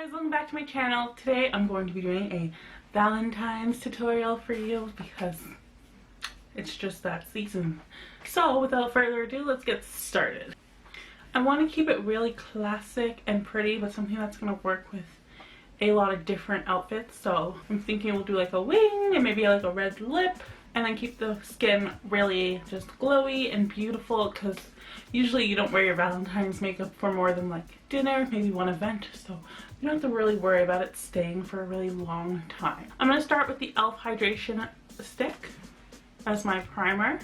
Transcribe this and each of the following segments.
guys, welcome back to my channel. Today I'm going to be doing a Valentine's tutorial for you because it's just that season. So without further ado, let's get started. I want to keep it really classic and pretty, but something that's going to work with a lot of different outfits. So I'm thinking we'll do like a wing and maybe like a red lip, and then keep the skin really just glowy and beautiful, because usually you don't wear your Valentine's makeup for more than like dinner, maybe one event, so you don't have to really worry about it staying for a really long time. I'm going to start with the e.l.f. hydration stick as my primer.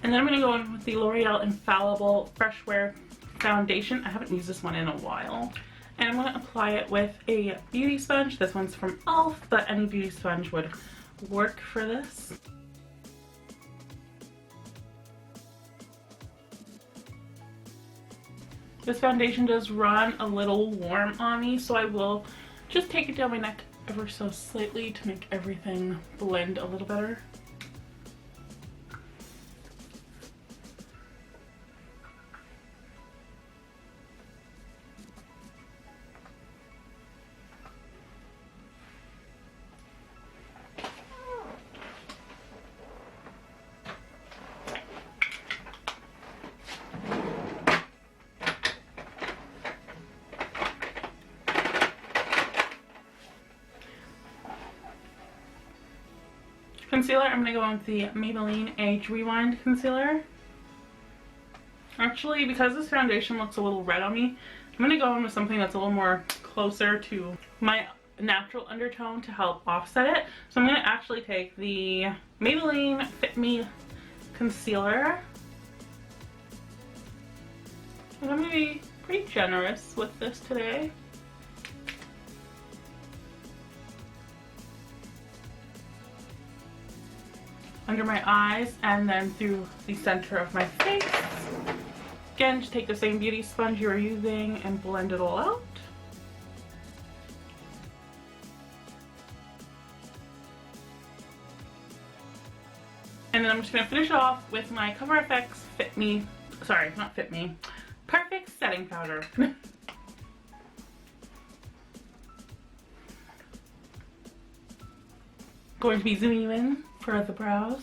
And then I'm going to go in with the L'Oreal Infallible Fresh Wear foundation. I haven't used this one in a while. And I'm going to apply it with a beauty sponge. This one's from e.l.f., but any beauty sponge would work for this. This foundation does run a little warm on me, so I will just take it down my neck ever so slightly to make everything blend a little better. Concealer, I'm going to go in with the Maybelline Age Rewind Concealer. Actually, because this foundation looks a little red on me, I'm going to go in with something that's a little more closer to my natural undertone to help offset it. So I'm going to actually take the Maybelline Fit Me Concealer. And I'm going to be pretty generous with this today. Under my eyes and then through the center of my face. Again, just take the same beauty sponge you were using and blend it all out. And then I'm just going to finish off with my Cover FX Perfect Setting Powder. Going to be zooming you in for the brows.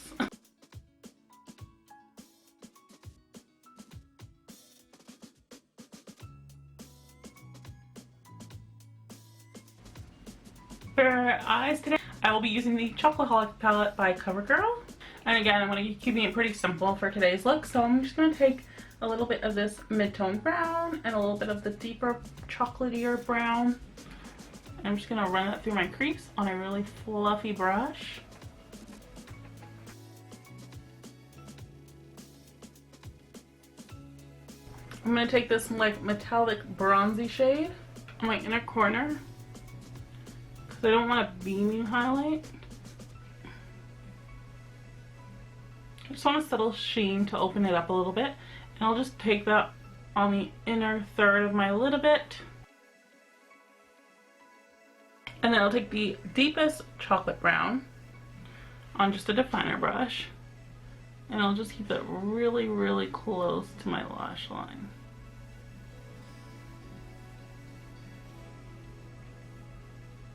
For eyes today, I will be using the Chocoholic palette by CoverGirl. And again, I'm going to be keeping it pretty simple for today's look. So I'm just going to take a little bit of this mid-tone brown and a little bit of the deeper chocolatier brown. I'm just going to run that through my crease on a really fluffy brush. I'm going to take this like metallic bronzy shade on my inner corner because I don't want a beaming highlight. I just want a subtle sheen to open it up a little bit, and I'll just take that on the inner third of my lid a bit. And then I'll take the deepest chocolate brown on just a definer brush, and I'll just keep it really, really close to my lash line.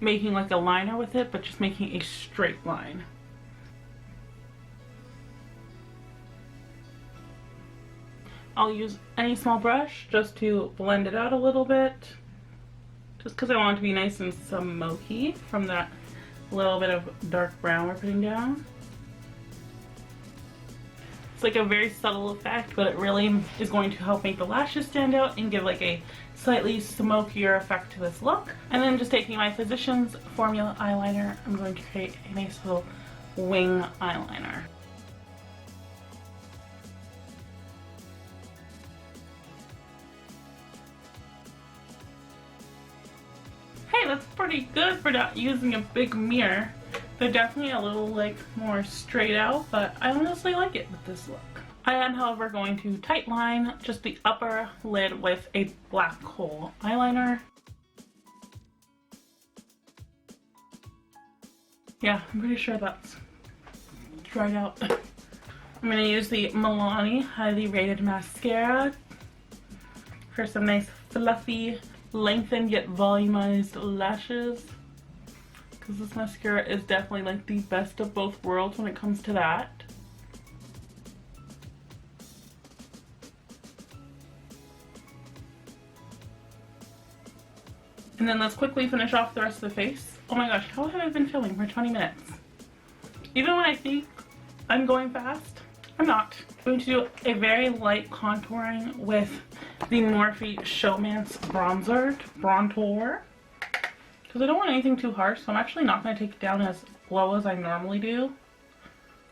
Making like a liner with it, but just making a straight line. I'll use any small brush just to blend it out a little bit, just because I want it to be nice and smoky from that little bit of dark brown we're putting down. It's like a very subtle effect, but it really is going to help make the lashes stand out and give like a slightly smokier effect to this look. And then just taking my Physicians Formula eyeliner, I'm going to create a nice little wing eyeliner. Hey, that's pretty good for not using a big mirror. They're definitely a little like more straight out, but I honestly like it with this look. I am, however, going to tight line just the upper lid with a black hole eyeliner. Yeah, I'm pretty sure that's dried out. I'm going to use the Milani Highly Rated Mascara for some nice fluffy, lengthened yet volumized lashes. Because this mascara is definitely like the best of both worlds when it comes to that. And then let's quickly finish off the rest of the face. Oh my gosh, how have I been filming for 20 minutes? Even when I think I'm going fast, I'm not. I'm going to do a very light contouring with the Morphe Showmance Brontour. Because I don't want anything too harsh, so I'm actually not going to take it down as low as I normally do. I'm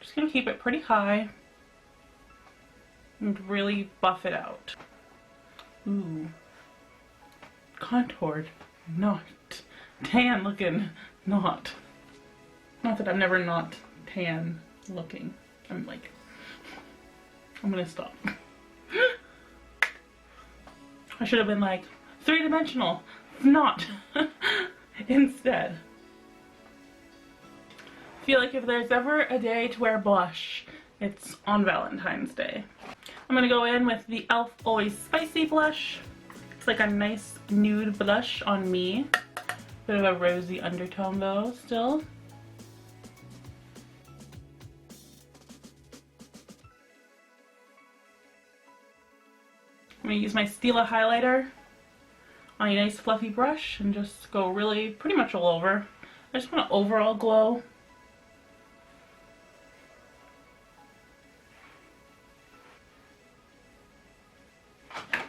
just going to keep it pretty high and really buff it out. Ooh. Contoured. Not. Tan looking. Not. Not that I'm never not tan looking. I'm gonna stop. I should have been like three-dimensional. Not. Instead. I feel like if there's ever a day to wear blush, it's on Valentine's Day. I'm gonna go in with the e.l.f. Always Spicy blush. It's like a nice nude blush on me. Bit of a rosy undertone though, still. I'm going to use my Stilla highlighter on a nice fluffy brush and just go really pretty much all over. I just want an overall glow.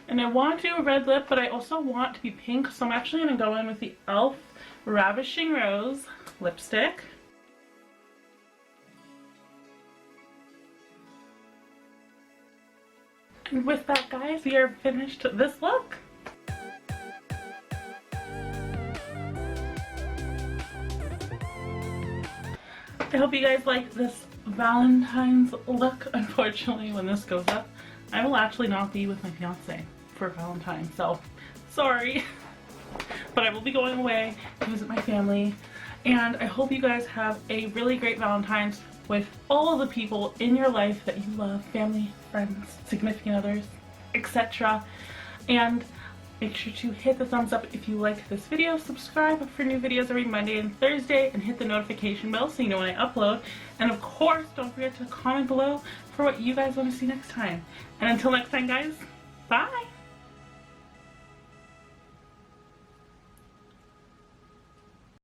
And I want to do a red lip, but I also want to be pink, so I'm actually going to go in with the e.l.f. Ravishing Rose lipstick. And with that, guys, we are finished this look. I hope you guys like this Valentine's look. Unfortunately, when this goes up, I will actually not be with my fiance for Valentine's, so sorry. But I will be going away to visit my family, and I hope you guys have a really great Valentine's with all of the people in your life that you love, family, friends, significant others, etc. And make sure to hit the thumbs up if you liked this video, subscribe for new videos every Monday and Thursday, and hit the notification bell so you know when I upload. And of course, don't forget to comment below for what you guys want to see next time. And until next time, guys, bye!